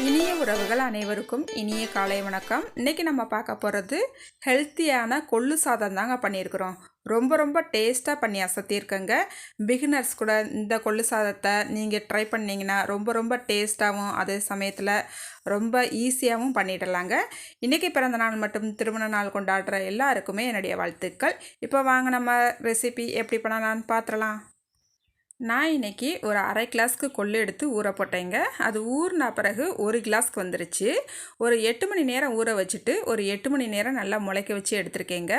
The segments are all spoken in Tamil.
இனிய உறவுகள் அனைவருக்கும் இனிய காலை வணக்கம். இன்றைக்கி நம்ம பார்க்க போகிறது ஹெல்த்தியான கொள்ளு சாதம் தாங்க பண்ணியிருக்கிறோம். ரொம்ப டேஸ்ட்டாக பண்ணி அசத்தியிருக்கேங்க. பிகினர்ஸ் கூட இந்த கொள்ளு சாதத்தை நீங்கள் ட்ரை பண்ணிங்கன்னா ரொம்ப டேஸ்ட்டாகவும் அதே சமயத்தில் ரொம்ப ஈஸியாகவும் பண்ணிடலாங்க. இன்றைக்கி பிறந்த நாள் மற்றும் திருமண நாள் கொண்டாடுற எல்லாருக்குமே என்னுடைய வாழ்த்துக்கள். இப்போ வாங்க நம்ம ரெசிபி எப்படி பண்ணலான்னு பார்த்துடலாம். நான் இன்றைக்கி ஒரு அரை கிளாஸ்க்கு கொள்ளு எடுத்து ஊற போட்டேங்க. அது ஊறின பிறகு ஒரு கிளாஸ்க்கு வந்துருச்சு. ஒரு 8 மணி நேரம் ஊற வச்சுட்டு ஒரு 8 மணி நேரம் நல்லா முளைக்க வச்சு எடுத்துருக்கேங்க.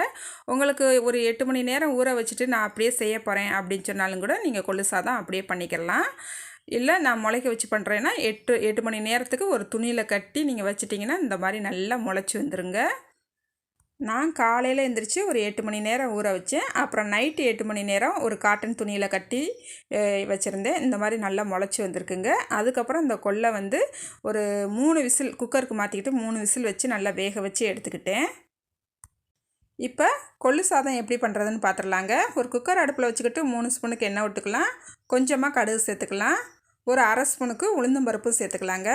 உங்களுக்கு ஒரு 8 மணி நேரம் ஊற வச்சுட்டு நான் அப்படியே செய்ய போகிறேன் அப்படின்னு சொன்னாலும் கூட நீங்கள் கொள்ளு சாதம் அப்படியே பண்ணிக்கலாம். இல்லை நான் முளைக்க வச்சு பண்ணுறேன்னா 8 மணி நேரத்துக்கு ஒரு துணியில் கட்டி நீங்கள் வச்சிட்டிங்கன்னா இந்த மாதிரி நல்லா முளைச்சி வந்துருங்க. நான் காலையில் எழுந்திரிச்சு ஒரு 8 மணி நேரம் ஊற வச்சேன். அப்புறம் நைட்டு 8 மணி நேரம் ஒரு காட்டன் துணியில் கட்டி வச்சுருந்தேன். இந்த மாதிரி நல்லா முளைச்சி வந்திருக்குங்க. அதுக்கப்புறம் இந்த கொல்லை வந்து ஒரு 3 விசில் குக்கருக்கு மாற்றிக்கிட்டு 3 விசில் வச்சு நல்லா வேக வச்சு எடுத்துக்கிட்டேன். இப்போ கொள்ளு சாதம் எப்படி பண்ணுறதுன்னு பார்த்துடலாங்க. ஒரு குக்கர் அடுப்பில் வச்சுக்கிட்டு 3 ஸ்பூனுக்கு எண்ணெய் விட்டுக்கலாம். கொஞ்சமாக கடுகு சேர்த்துக்கலாம். ஒரு அரை ஸ்பூனுக்கு உளுந்தம்பருப்பு சேர்த்துக்கலாங்க.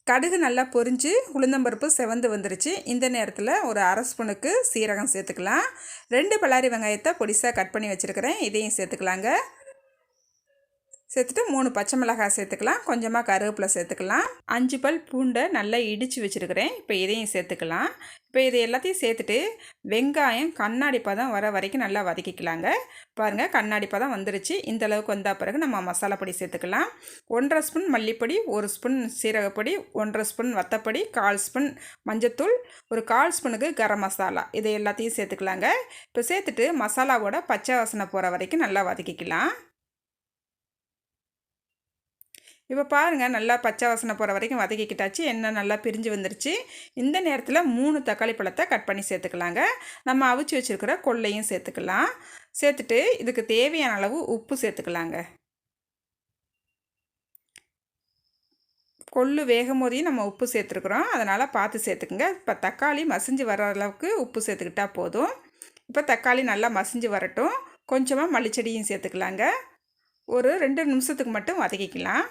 கடுகு நல்லா பொரிஞ்சு உளுந்தம்பருப்பு செவந்து வந்துருச்சு. இந்த நேரத்தில் ஒரு அரை ஸ்பூனுக்கு சீரகம் சேர்த்துக்கலாம். 2 பல்லாரி வெங்காயத்தை பொடிசாக கட் பண்ணி வச்சுருக்கிறேன், இதையும் சேர்த்துக்கலாங்க. சேர்த்துட்டு 3 பச்சை மிளகாய் சேர்த்துக்கலாம். கொஞ்சமாக கருவேப்பிலை சேர்த்துக்கலாம். 5 பல் பூண்டை நல்லா இடித்து வச்சுருக்கிறேன், இப்போ இதையும் சேர்த்துக்கலாம். இப்போ இது எல்லாத்தையும் சேர்த்துட்டு வெங்காயம் கண்ணாடி பதம் வர வரைக்கும் நல்லா வதக்கிக்கலாங்க. பாருங்கள், கண்ணாடி பதம் வந்துருச்சு. இந்த அளவுக்கு வந்தால் பிறகு நம்ம மசாலா பொடி சேர்த்துக்கலாம். 1.5 ஸ்பூன் மல்லிப்பொடி, 1 ஸ்பூன் சீரகப்பொடி, 1.5 ஸ்பூன் வத்தப்பொடி, 1/4 ஸ்பூன் மஞ்சத்தூள், ஒரு 1/4 ஸ்பூனுக்கு கரம் மசாலா, இதை எல்லாத்தையும் சேர்த்துக்கலாங்க. இப்போ சேர்த்துட்டு மசாலாவோட பச்சை வாசனை போகிற வரைக்கும் நல்லா வதக்கிக்கலாம். இப்போ பாருங்கள், நல்லா பச்சை வாசனை போகிற வரைக்கும் வதக்கிக்கிட்டாச்சு. எண்ணெய் நல்லா பிரிஞ்சு வந்துருச்சு. இந்த நேரத்தில் 3 தக்காளி பழத்தை கட் பண்ணி சேர்த்துக்கலாங்க. நம்ம அவிச்சு வச்சுருக்கிற கொள்ளையும் சேர்த்துக்கலாம். சேர்த்துட்டு இதுக்கு தேவையான அளவு உப்பு சேர்த்துக்கலாங்க. கொள்ளு வேகும் போதையும் நம்ம உப்பு சேர்த்துருக்குறோம், அதனால் பார்த்து சேர்த்துக்குங்க. இப்போ தக்காளி மசிஞ்சு வர அளவுக்கு உப்பு சேர்த்துக்கிட்டால் போதும். இப்போ தக்காளி நல்லா மசிஞ்சு வரட்டும். கொஞ்சமாக மல்லிச்செடியும் சேர்த்துக்கலாங்க. ஒரு 2 நிமிஷத்துக்கு மட்டும் வதக்கிக்கலாம்.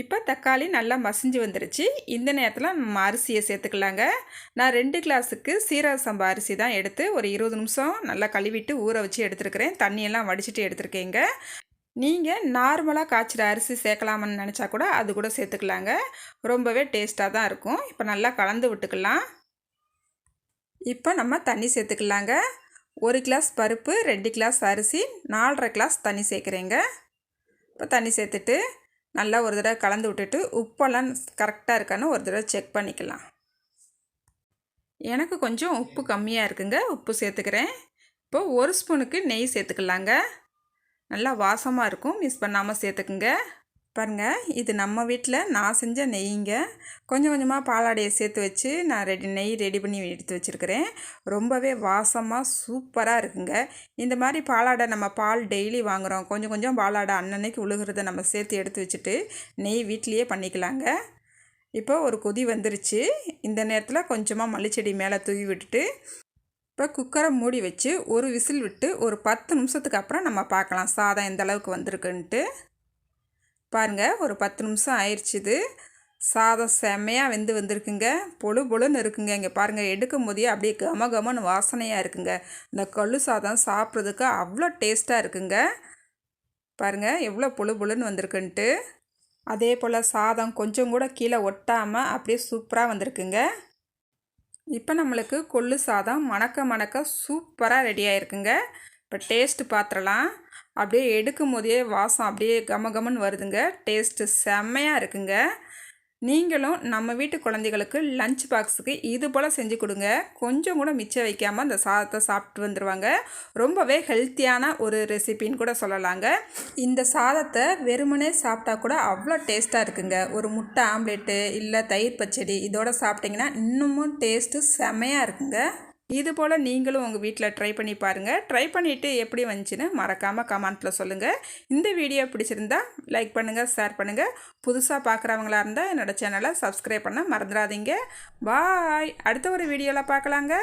இப்போ தக்காளி நல்லா மசிஞ்சு வந்துருச்சு. இந்த நேரத்தில் நம்ம அரிசியை சேர்த்துக்கலாங்க. நான் 2 கிளாஸுக்கு சீரக சம்பா அரிசி தான் எடுத்து ஒரு 20 நிமிஷம் நல்லா கழுவிட்டு ஊற வச்சு எடுத்துருக்கிறேன். தண்ணியெல்லாம் வடிச்சிட்டு எடுத்துருக்கேங்க. நீங்கள் நார்மலாக காய்ச்சிற அரிசி சேர்க்கலாமன்னு நினச்சா கூட அது கூட சேர்த்துக்கலாங்க. ரொம்பவே டேஸ்ட்டாக தான் இருக்கும். இப்போ நல்லா கலந்து விட்டுக்கலாம். இப்போ நம்ம தண்ணி சேர்த்துக்கலாங்க. 1 கிளாஸ் பருப்பு, 2 கிளாஸ் அரிசி, 4.5 கிளாஸ் தண்ணி சேர்க்குறேங்க. இப்போ தண்ணி சேர்த்துட்டு நல்லா ஒரு தடவை கலந்து விட்டுட்டு உப்பெல்லாம் கரெக்டாக இருக்கான்னு ஒரு தடவை செக் பண்ணிக்கலாம். எனக்கு கொஞ்சம் உப்பு கம்மியாக இருக்குங்க, உப்பு சேர்த்துக்கிறேன். இப்போது 1 ஸ்பூனுக்கு நெய் சேர்த்துக்கலாங்க. நல்லா வாசமாக இருக்கும், மிஸ் பண்ணாமல் சேர்த்துக்குங்க. பாருங்கள், இது நம்ம வீட்டில் நான் செஞ்ச நெய்ங்க. கொஞ்சமாக பாலாடையை சேர்த்து வச்சு நான் நெய் ரெடி பண்ணி எடுத்து வச்சுருக்கிறேன். ரொம்பவே வாசமாக சூப்பராக இருக்குங்க. இந்த மாதிரி பாலாடை நம்ம பால் டெய்லி வாங்குகிறோம், கொஞ்சம் பாலாடை அன்னன்னைக்கு உழுகிறத நம்ம சேர்த்து எடுத்து வச்சுட்டு நெய் வீட்லேயே பண்ணிக்கலாங்க. இப்போ ஒரு கொதி வந்துருச்சு. இந்த நேரத்தில் கொஞ்சமாக மல்லிச்செடி மேலே தூவி விட்டுட்டு இப்போ குக்கரை மூடி வச்சு ஒரு விசில் விட்டு ஒரு 10 நிமிஷத்துக்கு அப்புறம் நம்ம பார்க்கலாம் சாதம் எந்த அளவுக்கு வந்திருக்குன்ட்டு. பாருங்கள், ஒரு 10 நிமிஷம் ஆயிடுச்சுது. சாதம் செம்மையாக வெந்து வந்திருக்குங்க. பொழுன்னு இருக்குங்க. இங்கே பாருங்கள், எடுக்கும் போதே அப்படியே கமன்னு வாசனையாக இருக்குங்க. இந்த கொள்ளு சாதம் சாப்பிட்றதுக்கு அவ்வளோ டேஸ்ட்டாக இருக்குங்க. பாருங்கள் எவ்வளோ பொழுன்னு வந்திருக்குன்ட்டு. அதே போல் சாதம் கொஞ்சம் கூட கீழே ஒட்டாமல் அப்படியே சூப்பராக வந்திருக்குங்க. இப்போ நம்மளுக்கு கொள்ளு சாதம் மணக்க சூப்பராக ரெடி ஆகிருக்குங்க. இப்போ டேஸ்ட்டு பார்த்துடலாம். அப்படியே எடுக்கும் போதே வாசம் அப்படியே கமன்னு வருதுங்க. டேஸ்ட்டு செம்மையாக இருக்குங்க. நீங்களும் நம்ம வீட்டு குழந்தைகளுக்கு லஞ்ச் பாக்ஸுக்கு இது போல் செஞ்சு கொடுங்க. கொஞ்சம் கூட மிச்சம் வைக்காமல் அந்த சாதத்தை சாப்பிட்டு வந்துடுவாங்க. ரொம்பவே ஹெல்த்தியான ஒரு ரெசிபின்னு கூட சொல்லலாங்க. இந்த சாதத்தை வெறுமனே சாப்பிட்டா கூட அவ்வளோ டேஸ்ட்டாக இருக்குங்க. ஒரு முட்டை ஆம்லேட்டு இல்லை தயிர் பச்சடி இதோடு சாப்பிட்டிங்கன்னா இன்னமும் டேஸ்ட்டு செம்மையாக இருக்குங்க. இது போல் நீங்களும் உங்கள் வீட்டில் ட்ரை பண்ணி பாருங்கள். ட்ரை பண்ணிவிட்டு எப்படி வந்துச்சுன்னு மறக்காமல் கமெண்ட்டில் சொல்லுங்கள். இந்த வீடியோ பிடிச்சிருந்தா லைக் பண்ணுங்கள், ஷேர் பண்ணுங்கள். புதுசாக பார்க்குறவங்களா இருந்தால் என்னோடய சேனலை சப்ஸ்கிரைப் பண்ண மறந்துடாதீங்க. பாய். அடுத்த ஒரு வீடியோவில் பார்க்கலாங்க.